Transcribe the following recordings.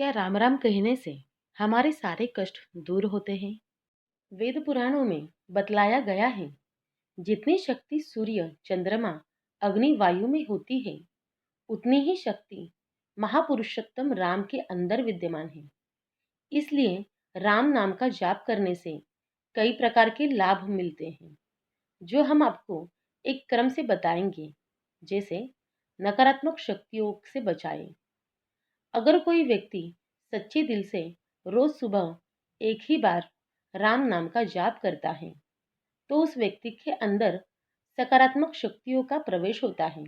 क्या राम राम कहने से हमारे सारे कष्ट दूर होते हैं? वेद पुराणों में बतलाया गया है, जितनी शक्ति सूर्य, चंद्रमा, अग्नि, वायु में होती है, उतनी ही शक्ति महापुरुषोत्तम राम के अंदर विद्यमान है। इसलिए राम नाम का जाप करने से कई प्रकार के लाभ मिलते हैं, जो हम आपको एक क्रम से बताएंगे। जैसे नकारात्मक शक्तियों से बचाए। अगर कोई व्यक्ति सच्चे दिल से रोज सुबह एक ही बार राम नाम का जाप करता है, तो उस व्यक्ति के अंदर सकारात्मक शक्तियों का प्रवेश होता है,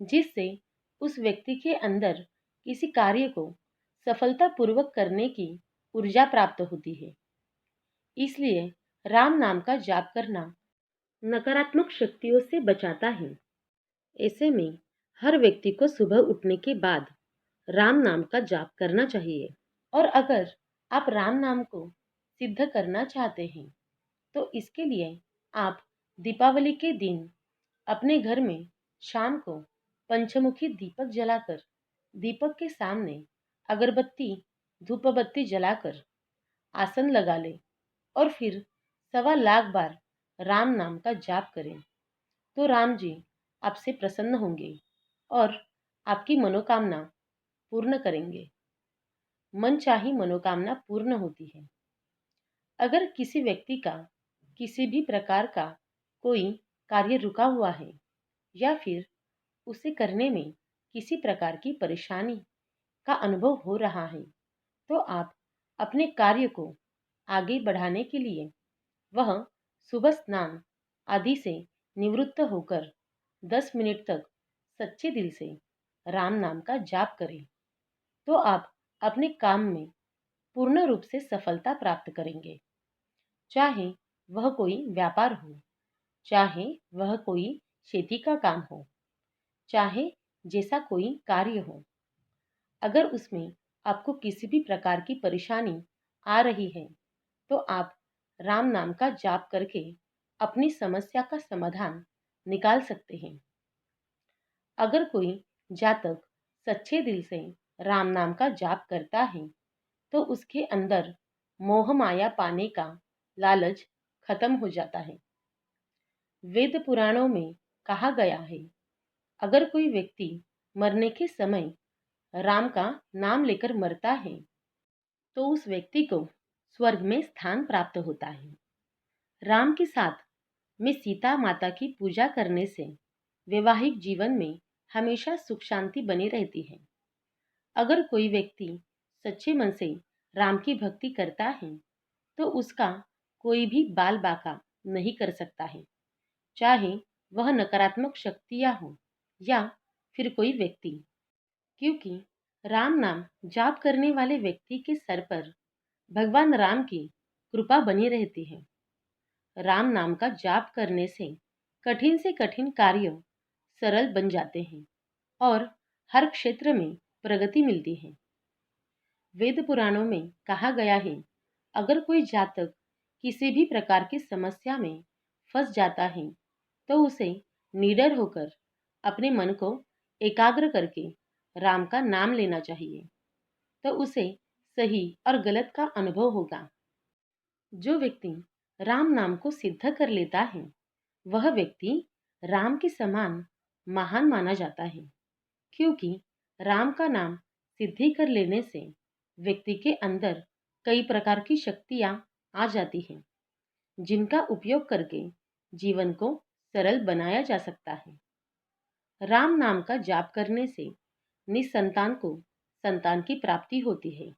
जिससे उस व्यक्ति के अंदर किसी कार्य को सफलतापूर्वक करने की ऊर्जा प्राप्त होती है। इसलिए राम नाम का जाप करना नकारात्मक शक्तियों से बचाता है। ऐसे में हर व्यक्ति को सुबह उठने के बाद राम नाम का जाप करना चाहिए। और अगर आप राम नाम को सिद्ध करना चाहते हैं, तो इसके लिए आप दीपावली के दिन अपने घर में शाम को पंचमुखी दीपक जलाकर, दीपक के सामने अगरबत्ती, धूप बत्ती जलाकर आसन लगा ले और फिर 1.25 लाख बार राम नाम का जाप करें, तो राम जी आपसे प्रसन्न होंगे और आपकी मनोकामना पूर्ण करेंगे। मनचाही मनोकामना पूर्ण होती है। अगर किसी व्यक्ति का किसी भी प्रकार का कोई कार्य रुका हुआ है, या फिर उसे करने में किसी प्रकार की परेशानी का अनुभव हो रहा है, तो आप अपने कार्य को आगे बढ़ाने के लिए वह सुबह स्नान आदि से निवृत्त होकर 10 मिनट तक सच्चे दिल से राम नाम का जाप करें, तो आप अपने काम में पूर्ण रूप से सफलता प्राप्त करेंगे। चाहे वह कोई व्यापार हो, चाहे वह कोई खेती का काम हो, चाहे जैसा कोई कार्य हो, अगर उसमें आपको किसी भी प्रकार की परेशानी आ रही है, तो आप राम नाम का जाप करके अपनी समस्या का समाधान निकाल सकते हैं। अगर कोई जातक सच्चे दिल से राम नाम का जाप करता है, तो उसके अंदर मोह माया पाने का लालच खत्म हो जाता है। वेद पुराणों में कहा गया है, अगर कोई व्यक्ति मरने के समय राम का नाम लेकर मरता है, तो उस व्यक्ति को स्वर्ग में स्थान प्राप्त होता है। राम के साथ में सीता माता की पूजा करने से वैवाहिक जीवन में हमेशा सुख शांति बनी रहती है। अगर कोई व्यक्ति सच्चे मन से राम की भक्ति करता है, तो उसका कोई भी बाल बाका नहीं कर सकता है, चाहे वह नकारात्मक शक्तियां हो या फिर कोई व्यक्ति। क्योंकि राम नाम जाप करने वाले व्यक्ति के सर पर भगवान राम की कृपा बनी रहती है। राम नाम का जाप करने से कठिन कार्य सरल बन जाते हैं और हर क्षेत्र में प्रगति मिलती है। वेद पुराणों में कहा गया है, अगर कोई जातक किसी भी प्रकार की समस्या में फंस जाता है, तो उसे निडर होकर अपने मन को एकाग्र करके राम का नाम लेना चाहिए, तो उसे सही और गलत का अनुभव होगा। जो व्यक्ति राम नाम को सिद्ध कर लेता है, वह व्यक्ति राम के समान महान माना जाता है। क्योंकि राम का नाम सिद्धि कर लेने से व्यक्ति के अंदर कई प्रकार की शक्तियां आ जाती हैं, जिनका उपयोग करके जीवन को सरल बनाया जा सकता है। राम नाम का जाप करने से निसंतान को संतान की प्राप्ति होती है।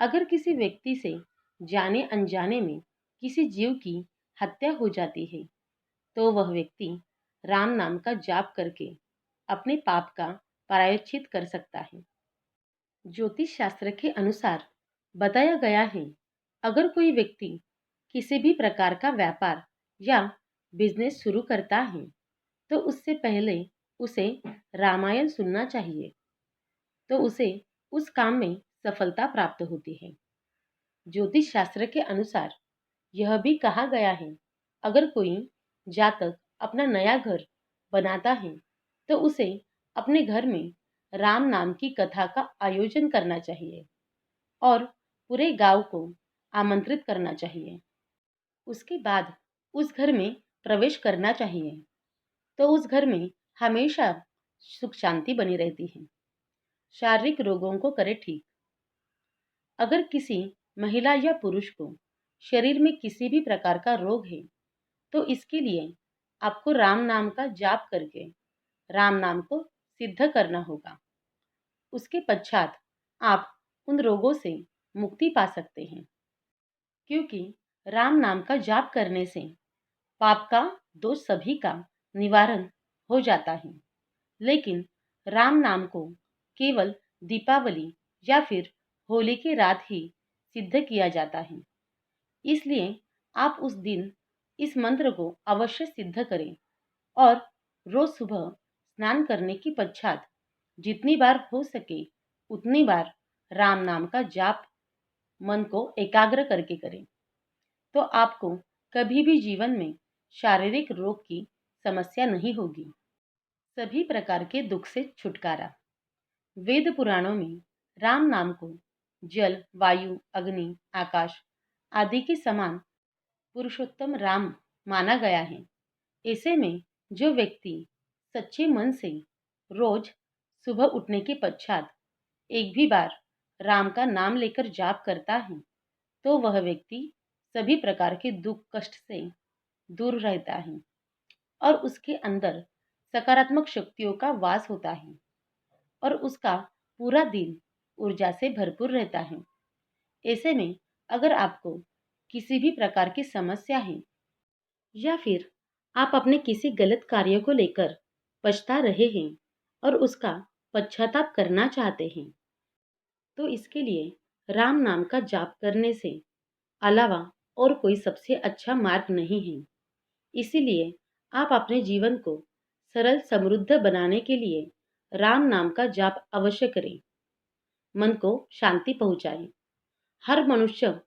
अगर किसी व्यक्ति से जाने अनजाने में किसी जीव की हत्या हो जाती है, तो वह व्यक्ति राम नाम का जाप करके अपने पाप का प्रायश्चित कर सकता है। ज्योतिष शास्त्र के अनुसार बताया गया है, अगर कोई व्यक्ति किसी भी प्रकार का व्यापार या बिजनेस शुरू करता है, तो उससे पहले उसे रामायण सुनना चाहिए, तो उसे उस काम में सफलता प्राप्त होती है। ज्योतिष शास्त्र के अनुसार यह भी कहा गया है, अगर कोई जातक अपना नया घर बनाता है, तो उसे अपने घर में राम नाम की कथा का आयोजन करना चाहिए और पूरे गांव को आमंत्रित करना चाहिए। उसके बाद उस घर में प्रवेश करना चाहिए, तो उस घर में हमेशा सुख शांति बनी रहती है। शारीरिक रोगों को करे ठीक। अगर किसी महिला या पुरुष को शरीर में किसी भी प्रकार का रोग है, तो इसके लिए आपको राम नाम का जाप करके राम नाम को सिद्ध करना होगा। उसके पश्चात आप उन रोगों से मुक्ति पा सकते हैं, क्योंकि राम नाम का जाप करने से पाप का, दोष सभी का निवारण हो जाता है। लेकिन राम नाम को केवल दीपावली या फिर होली की रात ही सिद्ध किया जाता है। इसलिए आप उस दिन इस मंत्र को अवश्य सिद्ध करें और रोज सुबह स्नान करने के पश्चात जितनी बार हो सके उतनी बार राम नाम का जाप मन को एकाग्र करके करें, तो आपको कभी भी जीवन में शारीरिक रोग की समस्या नहीं होगी। सभी प्रकार के दुख से छुटकारा। वेद पुराणों में राम नाम को जल, वायु, अग्नि, आकाश आदि के समान पुरुषोत्तम राम माना गया है। ऐसे में जो व्यक्ति सच्चे मन से रोज सुबह उठने के पश्चात एक भी बार राम का नाम लेकर जाप करता है, तो वह व्यक्ति सभी प्रकार के दुख कष्ट से दूर रहता है और उसके अंदर सकारात्मक शक्तियों का वास होता है और उसका पूरा दिन ऊर्जा से भरपूर रहता है। ऐसे में अगर आपको किसी भी प्रकार की समस्या है या फिर आप अपने किसी गलत कार्य को लेकर पछता रहे हैं और उसका पश्चाताप करना चाहते हैं, तो इसके लिए राम नाम का जाप करने से अलावा और कोई सबसे अच्छा मार्ग नहीं है। इसीलिए आप अपने जीवन को सरल समृद्ध बनाने के लिए राम नाम का जाप अवश्य करें। मन को शांति पहुंचाएं। हर मनुष्य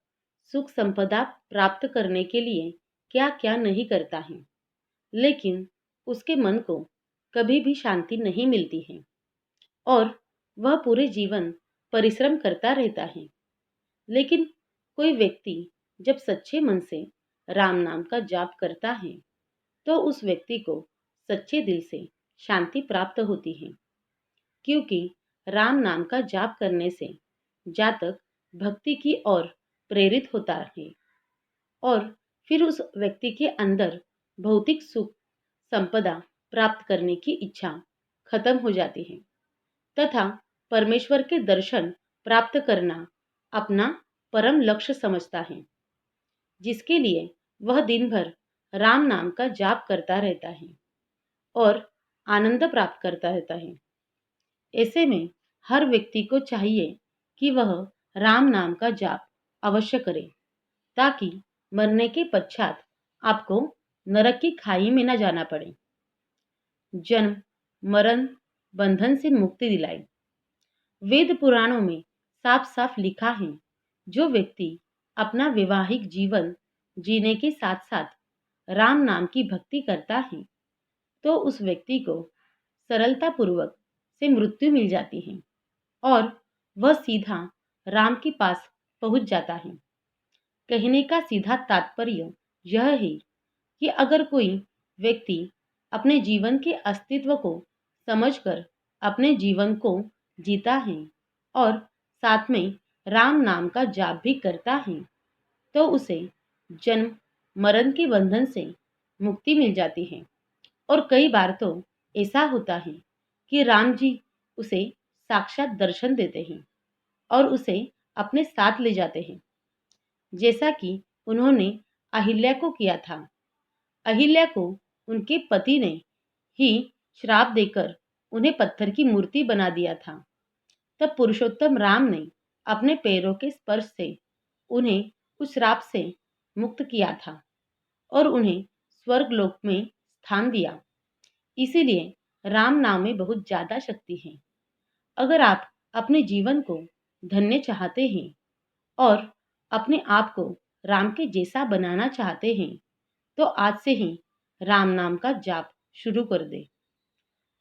सुख संपदा प्राप्त करने के लिए क्या क्या नहीं करता है, लेकिन उसके मन को कभी भी शांति नहीं मिलती है और वह पूरे जीवन परिश्रम करता रहता है। लेकिन कोई व्यक्ति जब सच्चे मन से राम नाम का जाप करता है, तो उस व्यक्ति को सच्चे दिल से शांति प्राप्त होती है, क्योंकि राम नाम का जाप करने से जातक भक्ति की ओर प्रेरित होता है और फिर उस व्यक्ति के अंदर भौतिक सुख संपदा प्राप्त करने की इच्छा खत्म हो जाती है तथा परमेश्वर के दर्शन प्राप्त करना अपना परम लक्ष्य समझता है, जिसके लिए वह दिन भर राम नाम का जाप करता रहता है और आनंद प्राप्त करता रहता है। ऐसे में हर व्यक्ति को चाहिए कि वह राम नाम का जाप अवश्य करे, ताकि मरने के पश्चात आपको नरक की खाई में न जाना पड़े, जन्म मरण बंधन से मुक्ति दिलाए। वेद पुराणों में साफ साफ लिखा है, जो व्यक्ति अपना वैवाहिक जीवन जीने के साथ साथ राम नाम की भक्ति करता है, तो उस व्यक्ति को सरलता पूर्वक से मृत्यु मिल जाती है और वह सीधा राम के पास पहुंच जाता है। कहने का सीधा तात्पर्य यह है कि अगर कोई व्यक्ति अपने जीवन के अस्तित्व को समझकर अपने जीवन को जीता है और साथ में राम नाम का जाप भी करता है, तो उसे जन्म मरण के बंधन से मुक्ति मिल जाती है। और कई बार तो ऐसा होता है कि राम जी उसे साक्षात दर्शन देते हैं और उसे अपने साथ ले जाते हैं, जैसा कि उन्होंने अहिल्या को किया था। अहिल्या को उनके पति ने ही श्राप देकर उन्हें पत्थर की मूर्ति बना दिया था। तब पुरुषोत्तम राम ने अपने पैरों के स्पर्श से उन्हें उस श्राप से मुक्त किया था और उन्हें स्वर्ग लोक में स्थान दिया। इसीलिए राम नाम में बहुत ज्यादा शक्ति है। अगर आप अपने जीवन को धन्य चाहते हैं और अपने आप को राम के जैसा बनाना चाहते हैं, तो आज से ही राम नाम का जाप शुरू कर दे।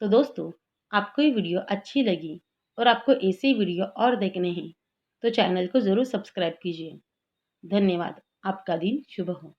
तो दोस्तों, आपको ये वीडियो अच्छी लगी और आपको ऐसे वीडियो और देखने हैं तो चैनल को ज़रूर सब्सक्राइब कीजिए। धन्यवाद। आपका दिन शुभ हो।